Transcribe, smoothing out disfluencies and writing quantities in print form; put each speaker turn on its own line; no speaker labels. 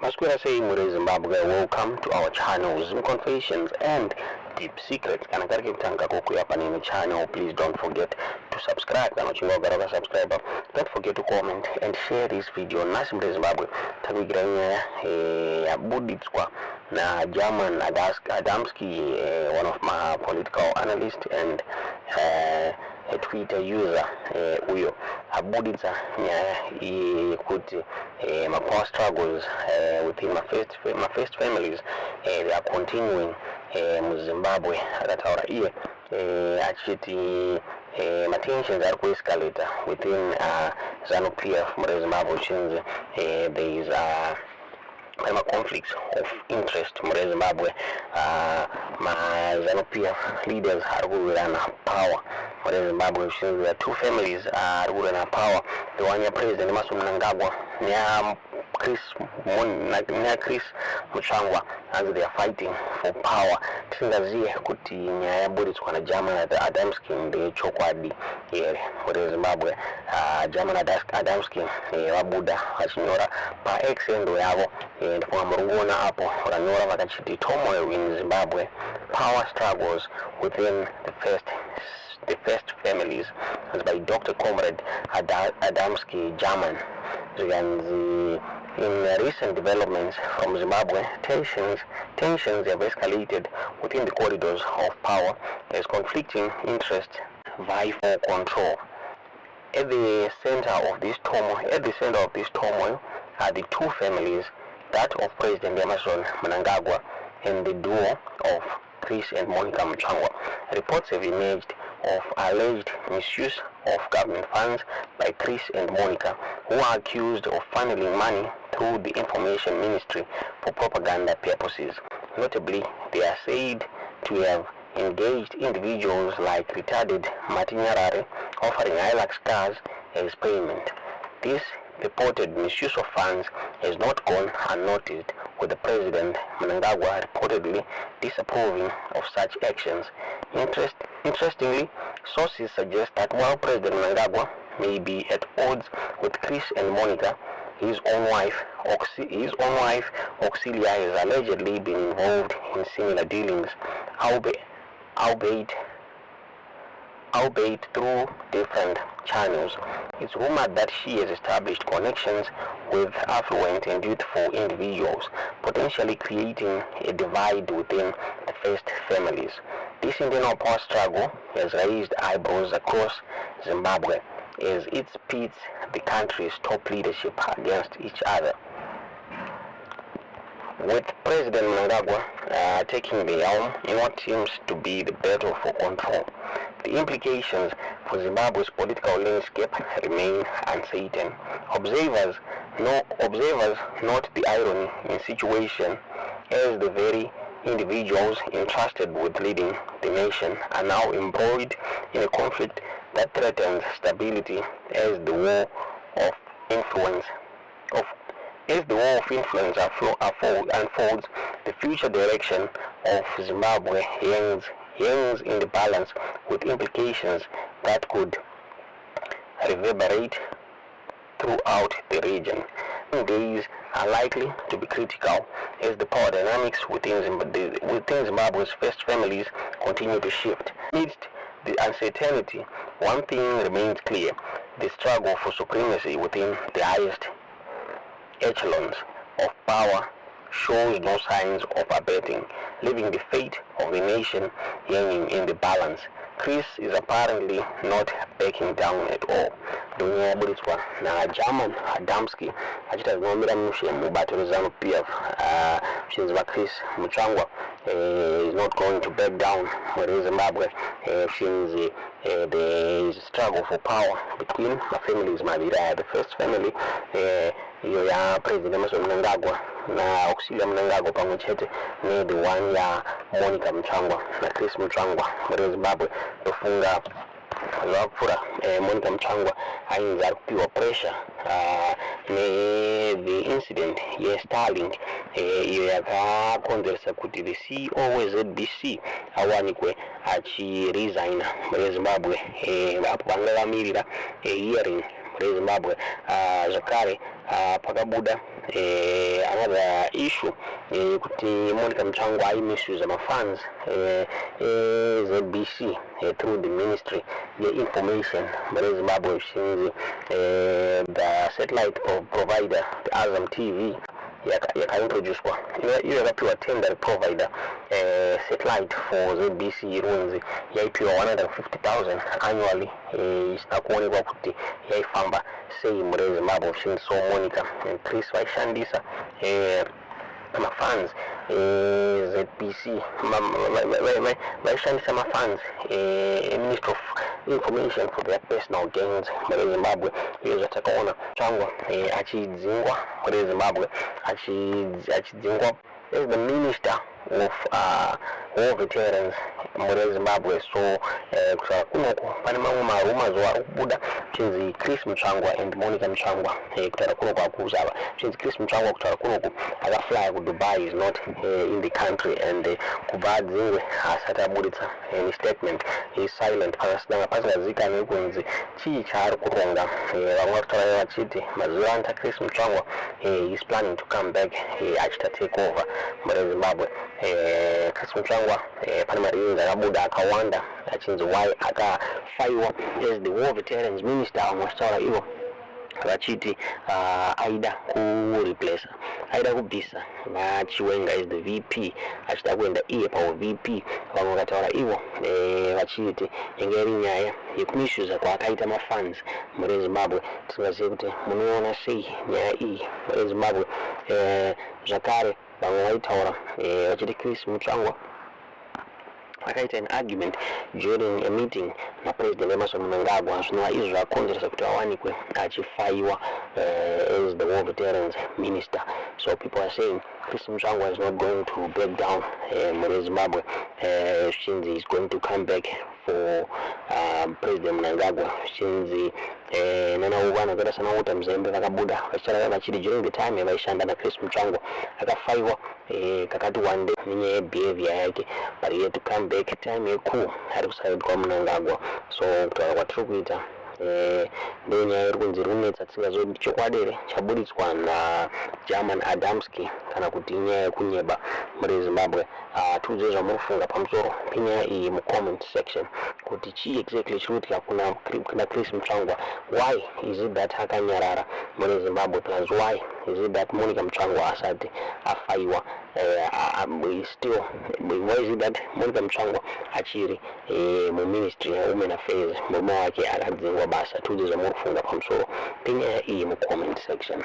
Masquera say Muri Zimbabwe, welcome to our channel, Zoom Confessions and Deep Secrets. Can I get a channel? Please don't forget to subscribe. Subscriber. Don't forget to comment and share this video. Nasim Zimbabwe, Tagigranya, Buditskwa, na German Adamski, one of my political analysts and a Twitter user, Uyo Abuditsa, could my power struggles within my first families. They are continuing in Zimbabwe that our year. Actually, my tensions are escalating within Zanu-PF, Zimbabwe. There is conflicts of interest. Zimbabwe, my Zanu-PF leaders are ruling power. Zimbabwe, there are two families are ruling power. The one president, Musvangwa, Chris Mutsvangwa, as they are fighting for power. Tingazie kuti nyaya buritswa German Adamski the chokwadi here Zimbabwe. German Adamski wabuda vachinyora pa X endo yavo ndipo murungona apo ranyora vakachiti turmoil in Zimbabwe, power struggles within the first families, as by Dr. Comrade Adamski German. In recent developments from Zimbabwe, tensions have escalated within the corridors of power as conflicting interests vie for control. At the center of this turmoil, are the two families, that of President Emerson Mnangagwa and the duo of Chris and Monica Mutsvangwa. Reports have emerged of alleged misuse of government funds by Chris and Monica, who are accused of funneling money through the information ministry for propaganda purposes. Notably, they are said to have engaged individuals like retarded Martin Yarare, offering Hilux cars as payment. This reported misuse of funds has not gone unnoticed, with the President Mnangagwa reportedly disapproving of such actions. Interestingly, sources suggest that while President Mnangagwa may be at odds with Chris and Monica, his own wife Auxilia has allegedly been involved in similar dealings, albeit through different channels. It's rumored that she has established connections with affluent and youthful individuals, potentially creating a divide within the first families. This internal power struggle has raised eyebrows across Zimbabwe as it pits the country's top leadership against each other. With President Mnangagwa taking the helm in what seems to be the battle for control, the implications for Zimbabwe's political landscape remain uncertain. Observers note the irony in situation as the very individuals entrusted with leading the nation are now embroiled in a conflict that threatens stability as the war of influence unfolds. The future direction of Zimbabwe hangs in the balance, with implications that could reverberate throughout the region. Days are likely to be critical as the power dynamics within Zimbabwe's first families continue to shift. Amidst the uncertainty, one thing remains clear: the struggle for supremacy within the highest echelons of power shows no signs of abating, leaving the fate of the nation hanging in the balance. Chris is apparently not backing down at all. Dunia buritswa na German Adamski achita zinombera Mushe mubatiro Zanu-PF. Chris Mutsvangwa is not going to back down in Zimbabwe. Since there is a struggle for power between the families. The first family, ya President Emerson Mnangagwa na Auxilia Mnangagwa pamochete ni the one ya Monica Mutsvangwa na Chris Mutsvangwa muri Zimbabwe tofunga zvakupfura Monica Mutsvangwa ainzi kupiwa pressure the incident ye-Starlink iyo yakakonzeresa kuti the CEO weZBC awanikwe achiresigna muri Zimbabwe apo vanga vamirira hearing muri Zimbabwe zvakare pakabuda another issue kuti Monica Mutsvangwa misuse funds ZBC through the Ministry the Information Zimbabwe since the satellite provider the Azam TV yakaintroduced yakapiwa tender provider satellite for ZBC irunzi yaipiwa 150,000 annually isina kuonekwa kuti yaifamba sei muri Zimbabwe since so Monica and Chris vaishandisa funds ZBC vaishandisa funds Ministry of Information for their personal gains muri Zimbabwe. Iyo zvatakaona Mutsvangwa achidzingwa muri Zimbabwe achidzingwa as the Minister of War Veterans muri Zimbabwe. So kunoko pane mamwe marumas ari kubuda chinzi Chris Mutsvangwa and Monica Mutsvangwa kutaura kunoko akuzava chinzi Chris Mutsvangwa kutaura kunoko akafly kuDubai is not in the country and kubva adzingwe asati abuditsa any statement is silent pasingazivikanwi kunzi chii chaari kuronga. Vamwe vakutaura vachiti mazuva ano Chris Mutsvangwa is planning to come back achita take over muri Zimbabwe. Chris Mutsvangwa pane mareasons akabuda akawanda achinzi why akafaiwa as the War Veterans Minister. Vamwe vachitaura ivo vachiti aida kureplace aida kubvisa vachiwenga as the VP achida kuenda iye paVP. Vamwe vakataura ivo vachiti inge iri nyaya yekumisuza kwaakaita mafunds muri Zimbabwe. Tisingazivi kuti munoona sei nyaya iyi muri Zimbabwe. Zvakare vamwe vaitaura vachiti Chris Mutsvangwa akaita an argument during a meeting naPresident Emerson Mnangagwa zvinova izvo zvakonzeresa kuti awanikwe achifaiwa as the War Veterans Minister. So people are saying Chris Mutsvangwa is not going to break down muri Zimbabwe. Since he's going to come back for President Mnangagwa since nana uvana vakaita sanauta Mzembe vakabuda vachitaura vachiti during the time vaishanda naChris Mutsvangwa akafaiwa kakati one day nenyaya yebehavior yake but he had to come back time yeku ari kuside kwaMnangagwa. So kutaura kwatiri kuita ndenyaya iri kunzi runetsa tisingazodi chokwadi here chabuditswa naGerman Adamski kana kuti inyaya yekunyeba muri Zimbabwe. Tiudze zvamurifunga pamusoro penyaya iyi mucomment section kuti chii exactly chiri kuitika kuna Chris Mutsvangwa. Why is it that akanyarara muri Zimbabwe plus why is it that Monica Mutsvangwa asati afaiwa still why is it that Monica Mutsvangwa achiri muMinistry yeWomen Affairs murume wake akadzingwa basa. Tiudze zvamurifunga pamusoro penyaya iyi mucomment section.